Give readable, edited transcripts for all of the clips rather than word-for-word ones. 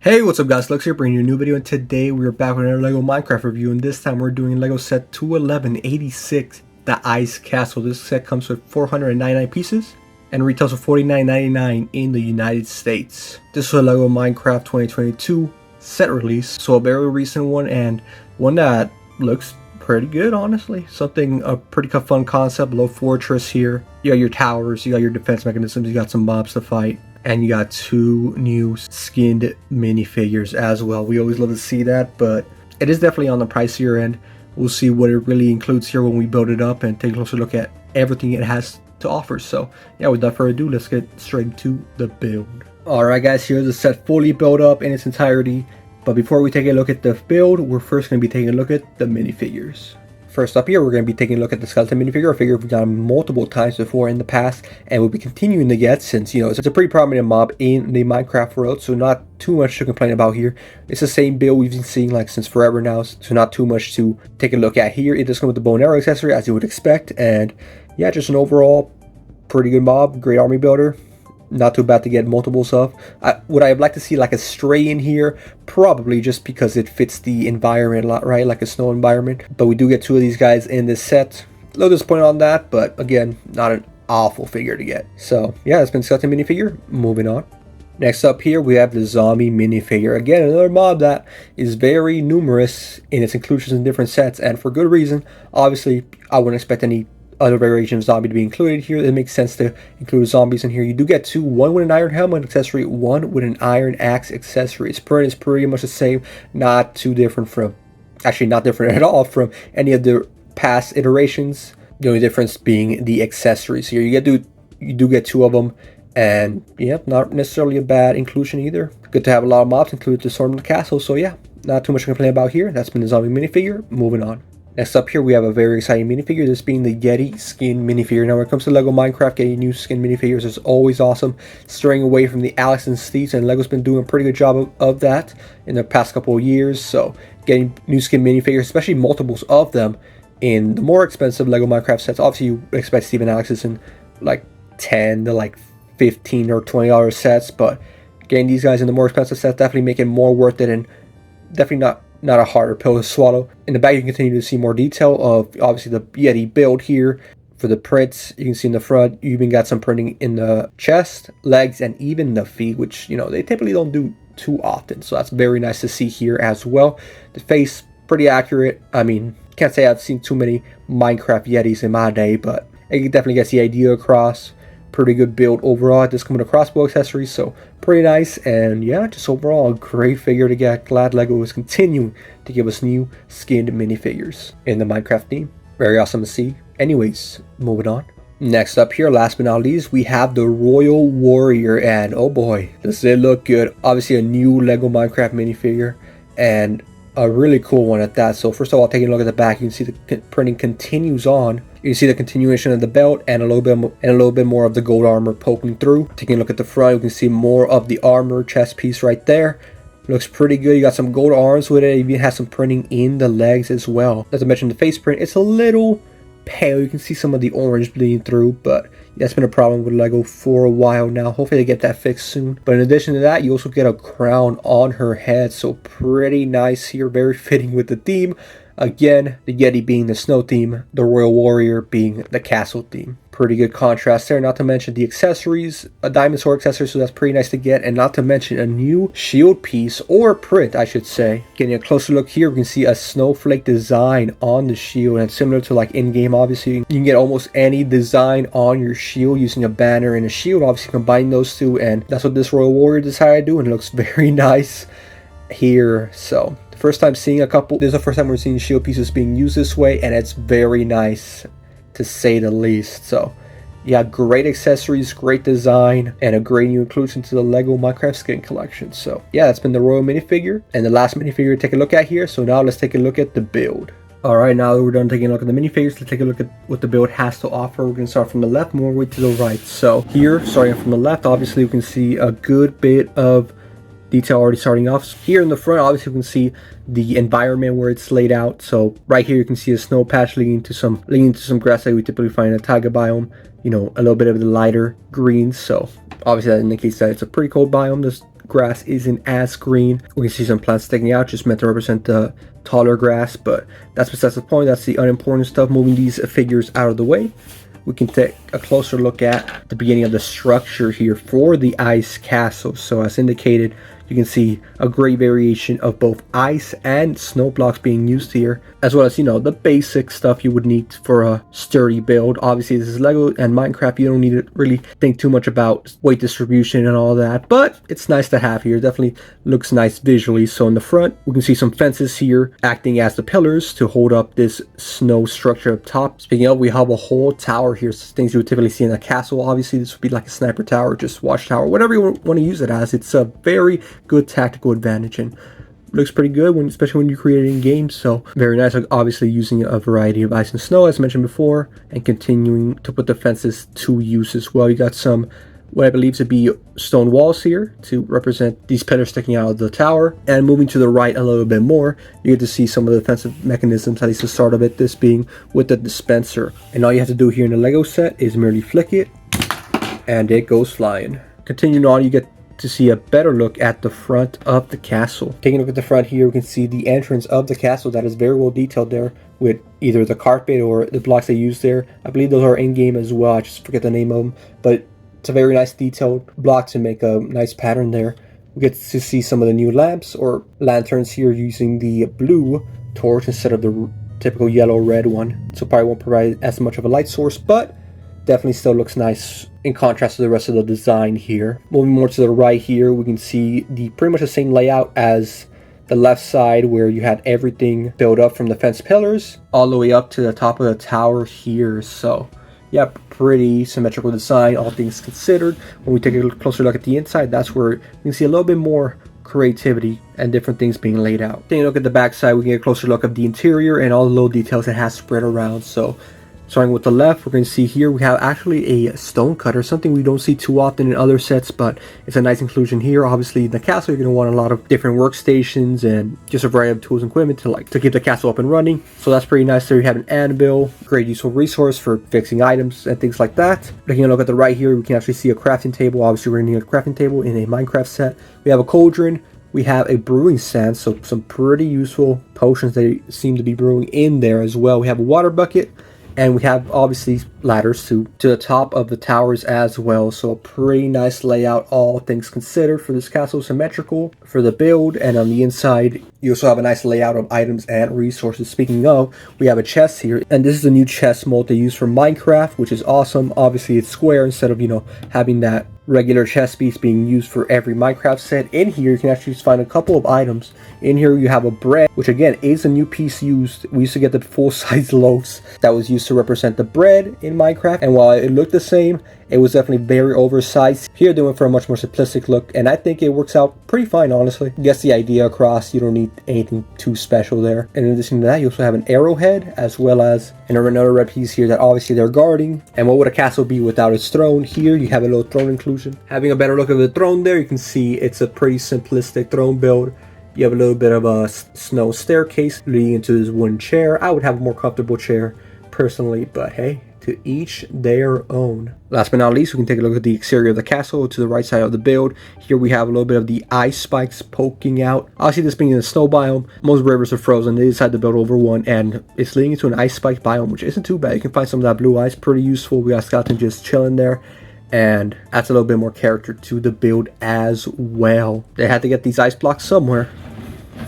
Hey, what's up guys, Lux here bringing you a new video, and today we're back with another LEGO Minecraft review, and this time we're doing LEGO set 21186, the Ice Castle. This set comes with 499 pieces and retails for $49.99 in the United States. This is a LEGO Minecraft 2022 set release, so a very recent one and one that looks pretty good, honestly. A pretty fun concept. Low fortress here. You got your towers, you got your defense mechanisms, you got some mobs to fight. And you got two new skinned minifigures as well. We always love to see that, but it is definitely on the pricier end. We'll see what it really includes here when we build it up and take a closer look at everything it has to offer. So yeah, without further ado, let's get straight to the build. Alright guys, here's the set fully built up in its entirety. But before we take a look at the build, we're first going to be taking a look at the minifigures. First up here, we're going to be taking a look at the skeleton minifigure, a figure we've done multiple times before in the past, and we'll be continuing to get since, you know, it's a pretty prominent mob in the Minecraft world, so not too much to complain about here. It's the same build we've been seeing like since forever now, so not too much to take a look at here. It does come with the bow and arrow accessory as you would expect, and yeah, just an overall pretty good mob, great army builder. Not too bad to get multiple stuff. Would I have liked to see like a stray in here? Probably, just because it fits the environment a lot, right? Like a snow environment. But we do get two of these guys in this set. A little disappointed on that, but again, not an awful figure to get. So yeah, it's been skeleton minifigure. Moving on. Next up here, we have the zombie minifigure. Again, another mob that is very numerous in its inclusions in different sets, and for good reason. Obviously, I wouldn't expect any other variation of zombie to be included here. It makes sense to include zombies in here. You do get two, one with an iron helmet accessory, one with an iron axe accessory. Its print is pretty much the same, not too different from, actually not different at all from any of the past iterations. The only difference being the accessories here. You do get two of them, and yeah, not necessarily a bad inclusion either. Good to have a lot of mobs included to storm the castle, so yeah, not too much to complain about here. That's been the zombie minifigure. Moving on. Next up here, we have a very exciting minifigure, this being the Yeti skin minifigure. Now, when it comes to LEGO Minecraft, getting new skin minifigures is always awesome. Straying away from the Alex and Steve's, and LEGO's been doing a pretty good job of that in the past couple of years. So, getting new skin minifigures, especially multiples of them, in the more expensive LEGO Minecraft sets. Obviously, you expect Steve and Alex's in like 10 to like 15 or $20 sets, but getting these guys in the more expensive sets definitely make it more worth it, and definitely not a harder pill to swallow. In the back, you can continue to see more detail of obviously the Yeti build here. For the prints, you can see in the front, you even got some printing in the chest, legs, and even the feet, which, you know, they typically don't do too often. So that's very nice to see here as well. The face, pretty accurate. I mean, can't say I've seen too many Minecraft Yetis in my day, but it definitely gets the idea across. Pretty good build overall. It does come with a crossbow accessory, so pretty nice. And yeah, just overall a great figure to get. Glad LEGO is continuing to give us new skinned minifigures in the Minecraft theme. Very awesome to see. Anyways, moving on. Next up here, last but not least, we have the Royal Warrior, and oh boy, does it look good. Obviously a new LEGO Minecraft minifigure, and a really cool one at that. So first of all, taking a look at the back, you can see the printing continues on. You can see the continuation of the belt and a little bit more of the gold armor poking through. Taking a look at the front, you can see more of the armor chest piece right there. Looks pretty good. You got some gold arms with it. It even has some printing in the legs as well. As I mentioned, the face print, it's a little pale. You can see some of the orange bleeding through, but that's been a problem with LEGO for a while now. Hopefully they get that fixed soon. But in addition to that, you also get a crown on her head, so pretty nice here, very fitting with the theme. Again, the Yeti being the snow theme, the Royal Warrior being the castle theme. Pretty good contrast there, not to mention the accessories, a diamond sword accessory, so that's pretty nice to get, and not to mention a new shield piece, or print I should say. Getting a closer look here, we can see a snowflake design on the shield, and similar to like in-game, obviously, you can get almost any design on your shield using a banner and a shield, obviously combine those two, and that's what this Royal Warrior decided to do, and it looks very nice here. So first time seeing a couple, this is the first time we're seeing shield pieces being used this way, and it's very nice to say the least. So yeah, great accessories, great design, and a great new inclusion to the LEGO Minecraft skin collection. So yeah, that's been the Royal minifigure and the last minifigure to take a look at here. So now let's take a look at the build. Alright, now that we're done taking a look at the minifigures, let's take a look at what the build has to offer. We're going to start from the left, more way to the right. So here, starting from the left, obviously we can see a good bit of detail already starting off. Here in the front, obviously you can see the environment where it's laid out. So right here you can see a snow patch leading to some grass that we typically find in a taiga biome. You know, a little bit of the lighter greens. So obviously that indicates that it's a pretty cold biome, this grass isn't as green. We can see some plants sticking out, just meant to represent the taller grass, but that's besides the point. That's the unimportant stuff. Moving these figures out of the way, we can take a closer look at the beginning of the structure here for the ice castle. So as indicated, you can see a great variation of both ice and snow blocks being used here, as well as, you know, the basic stuff you would need for a sturdy build. Obviously, this is Lego and Minecraft. You don't need to really think too much about weight distribution and all that, but it's nice to have here. Definitely looks nice visually. So in the front, we can see some fences here acting as the pillars to hold up this snow structure up top. Speaking of, we have a whole tower here, things you would typically see in a castle. Obviously, this would be like a sniper tower, just watchtower, whatever you want to use it as. It's a very good tactical advantage and looks pretty good, especially when you create it in games. So very nice. Obviously using a variety of ice and snow as mentioned before, and continuing to put the fences to use as well. You got some what I believe to be stone walls here to represent these pillars sticking out of the tower. And moving to the right a little bit more, you get to see some of the defensive mechanisms, at least the start of it, this being with the dispenser. And all you have to do here in the Lego set is merely flick it and it goes flying. Continuing on, you get to see a better look at the front of the castle. Taking a look at the front here, we can see the entrance of the castle that is very well detailed there with either the carpet or the blocks they use there. I believe those are in-game as well. I just forget the name of them, but it's a very nice detailed block to make a nice pattern there. We get to see some of the new lamps or lanterns here using the blue torch instead of the typical yellow-red one. So probably won't provide as much of a light source, but definitely still looks nice in contrast to the rest of the design here. Moving more to the right here, we can see pretty much the same layout as the left side, where you had everything built up from the fence pillars all the way up to the top of the tower here. So yeah, pretty symmetrical design, all things considered. When we take a closer look at the inside, that's where you can see a little bit more creativity and different things being laid out. Taking a look at the back side, we can get a closer look at the interior and all the little details it has spread around. So starting with the left, we're going to see here we have actually a stone cutter, something we don't see too often in other sets, but it's a nice inclusion here. Obviously, in the castle, you're going to want a lot of different workstations and just a variety of tools and equipment to keep the castle up and running. So that's pretty nice. There you have an anvil, great useful resource for fixing items and things like that. Taking a look at the right here, we can actually see a crafting table. Obviously, we're going to need a crafting table in a Minecraft set. We have a cauldron. We have a brewing stand, so some pretty useful potions that seem to be brewing in there as well. We have a water bucket. And we have obviously ladders to the top of the towers as well. So a pretty nice layout, all things considered, for this castle. Symmetrical for the build. And on the inside, you also have a nice layout of items and resources. Speaking of, we have a chest here. And this is a new chest mold they use for Minecraft, which is awesome. Obviously, it's square instead of, you know, having that regular chest piece being used for every Minecraft set. In here, you can actually find a couple of items. In here, you have a bread, which again is a new piece used. We used to get the full-size loaves that was used to represent the bread in Minecraft. And while it looked the same, it was definitely very oversized. Here, they went for a much more simplistic look, and I think it works out pretty fine, honestly. Gets the idea across. You don't need anything too special there. And in addition to that, you also have an arrowhead, as well as another red piece here that obviously they're guarding. And what would a castle be without its throne? Here, you have a little throne inclusion. Having a better look at the throne there, you can see it's a pretty simplistic throne build. You have a little bit of a snow staircase leading into this wooden chair. I would have a more comfortable chair personally, but hey, to each their own. Last but not least, we can take a look at the exterior of the castle to the right side of the build. Here we have a little bit of the ice spikes poking out. Obviously, this being in a snow biome, most rivers are frozen. They decided to build over one, and it's leading into an ice spike biome, which isn't too bad. You can find some of that blue ice, pretty useful. We got skeleton just chilling there, and adds a little bit more character to the build as well. They had to get these ice blocks somewhere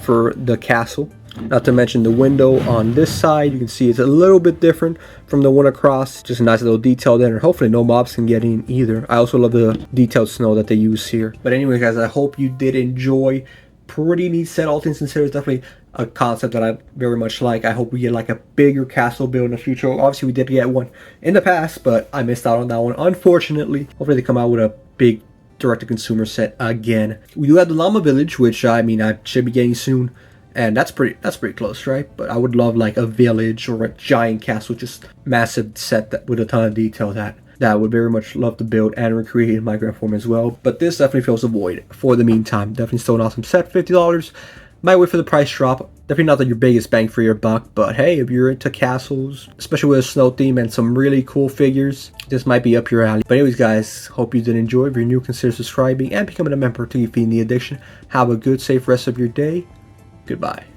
for the castle. Not to mention the window on this side, you can see it's a little bit different from the one across. Just a nice little detail there, and hopefully no mobs can get in either. I also love the detailed snow that they use here. But anyway, guys, I hope you did enjoy. Pretty neat set, all things considered. It's definitely a concept that I very much like. I hope we get like a bigger castle build in the future. Obviously, we did get one in the past, but I missed out on that one, unfortunately. Hopefully they come out with a big direct-to-consumer set again. We do have the Llama Village, which I mean I should be getting soon. And that's pretty close, right? But I would love like a village or a giant castle, just massive set that with a ton of detail that I would very much love to build and recreate in Minecraft form as well. But this definitely fills a void for the meantime. Definitely still an awesome set, $50. Might wait for the price drop. Definitely not your biggest bang for your buck, but hey, if you're into castles, especially with a snow theme and some really cool figures, this might be up your alley. But anyways guys, hope you did enjoy. If you're new, consider subscribing and becoming a member to feed the addiction. Have a good, safe rest of your day. Goodbye.